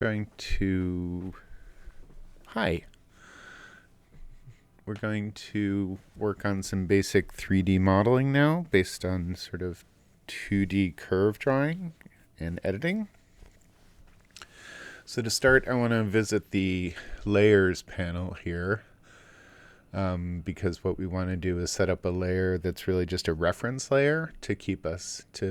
Going to hi. We're going to work on some basic 3D modeling now based on sort of 2D curve drawing and editing. So to start, I want to visit the layers panel here because what we want to do is set up a layer that's really just a reference layer to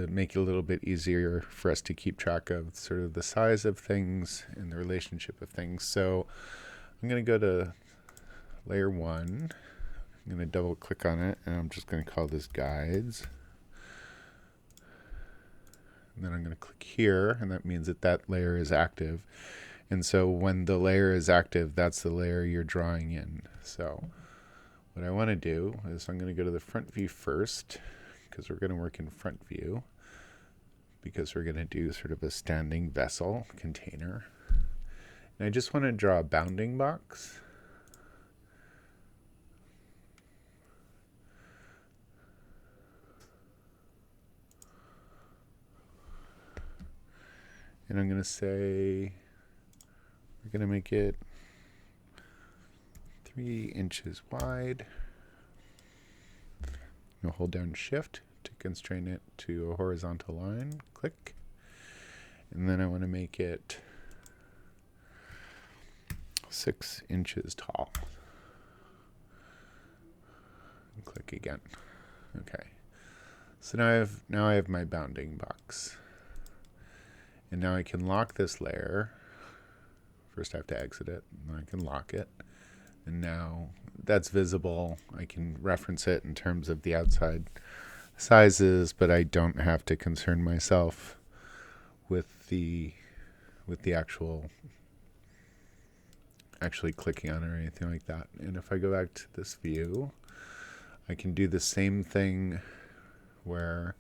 make it a little bit easier for us to keep track of sort of the size of things and the relationship of things. So I'm going to go to layer 1. I'm going to double click on it and I'm just going to call this guides. And then I'm going to click here, and that means that layer is active. And so when the layer is active, that's the layer you're drawing in. So what I want to do is I'm going to go to the front view first, because we're going to work in front view, because we're going to do sort of a standing vessel container. And I just want to draw a bounding box. And I'm going to say we're going to make it 3 inches wide. I'll hold down Shift to constrain it to a horizontal line. Click. And then I want to make it 6 inches tall. And click again. Okay. So now I have my bounding box. And now I can lock this layer. First I have to exit it, and then I can lock it. And now that's visible. I can reference it in terms of the outside sizes, but I don't have to concern myself with the actually clicking on it or anything like that. And if I go back to this view, I can do the same thing where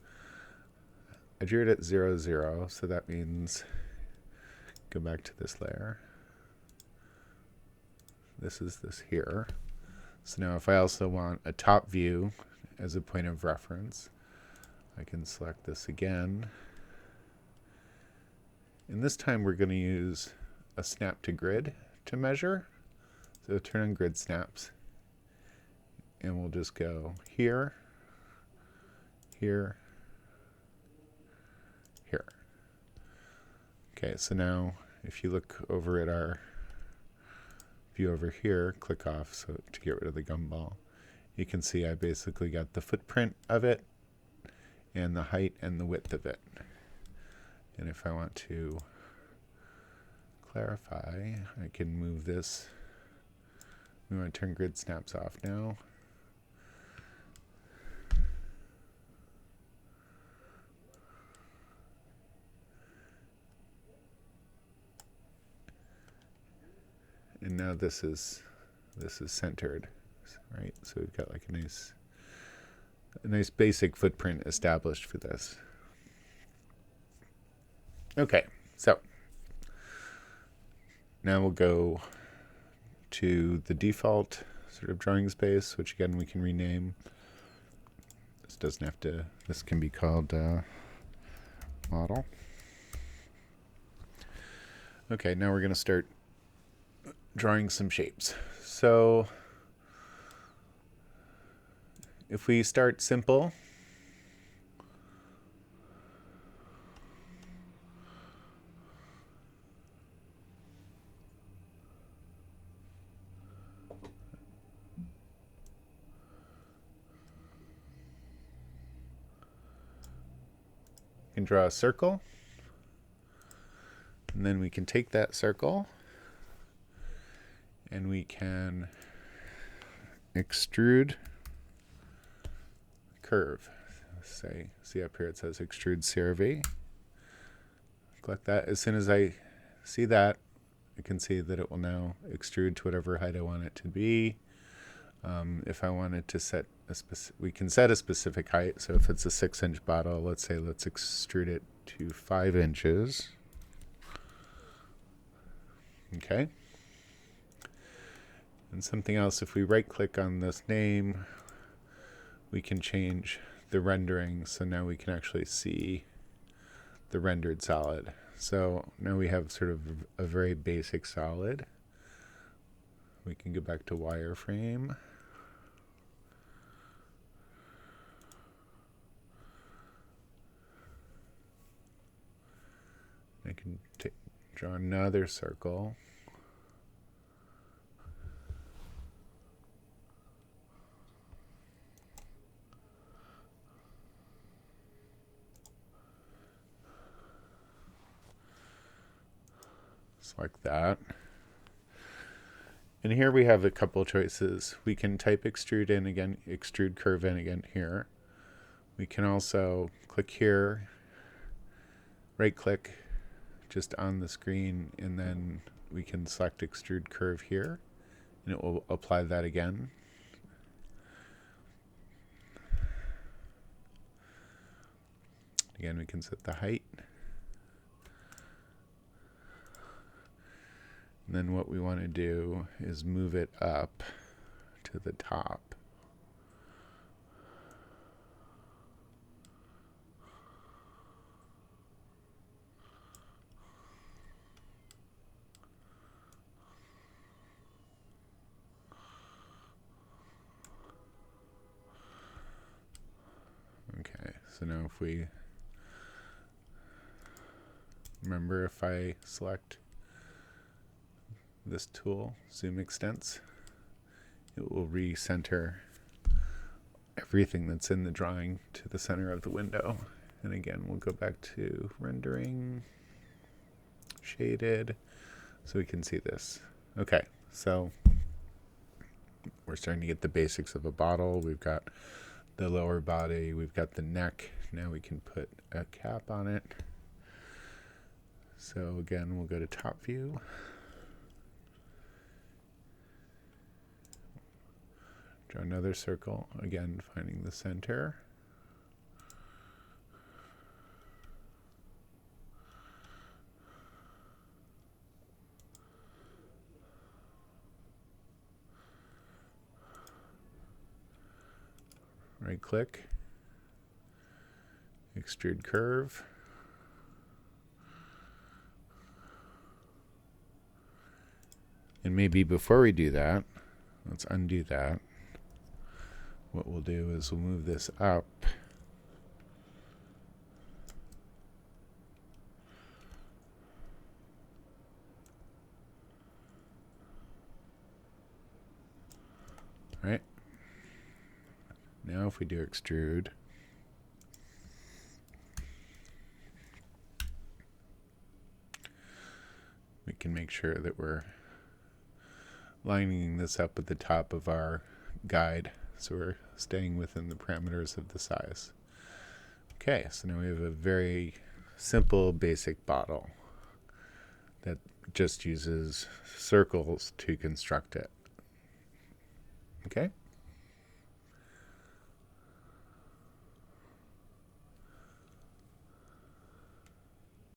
I drew it at 0, 0, so that means go back to this layer. This is this here. So now if I also want a top view as a point of reference, I can select this again. And this time we're going to use a snap to grid to measure. So turn on grid snaps. And we'll just go here, here, here. Okay, so now if you look over at our view over here, click off so to get rid of the gumball, you can see I basically got the footprint of it and the height and the width of it. And if I want to clarify, I can move this. We want to turn grid snaps off now. And now this is centered, right? So we've got like a nice basic footprint established for this. Okay, so now we'll go to the default sort of drawing space, which again we can rename. This doesn't have to. This can be called model. Okay, now we're going to start drawing some shapes. So if we start simple, we can draw a circle, and then we can take that circle and we can extrude curve. See up here it says extrude CRV. Click that. As soon as I see that, I can see that it will now extrude to whatever height I want it to be. If I wanted to set we can set a specific height. So if it's a 6-inch bottle, let's extrude it to 5 inches. Okay. And something else, if we right click on this name, we can change the rendering. So now we can actually see the rendered solid. So now we have sort of a very basic solid. We can go back to wireframe. I can draw another circle. Select that. And here we have a couple choices. We can type extrude in again, extrude curve in again here. We can also click here, right click just on the screen, and then we can select extrude curve here, and it will apply that again. Again, we can set the height. And then what we want to do is move it up to the top. Okay, so now if we remember, if I select this tool, zoom extents, it will recenter everything that's in the drawing to the center of the window. And again, we'll go back to rendering, shaded, so we can see this. Okay, so we're starting to get the basics of a bottle. We've got the lower body, we've got the neck. Now we can put a cap on it. So again, we'll go to top view. Draw another circle, again finding the center. Right click, extrude curve. And maybe before we do that, let's undo that. What we'll do is we'll move this up. Right? Now if we do extrude, we can make sure that we're lining this up at the top of our guide, so we're staying within the parameters of the size. Okay, so now we have a very simple basic bottle that just uses circles to construct it. Okay?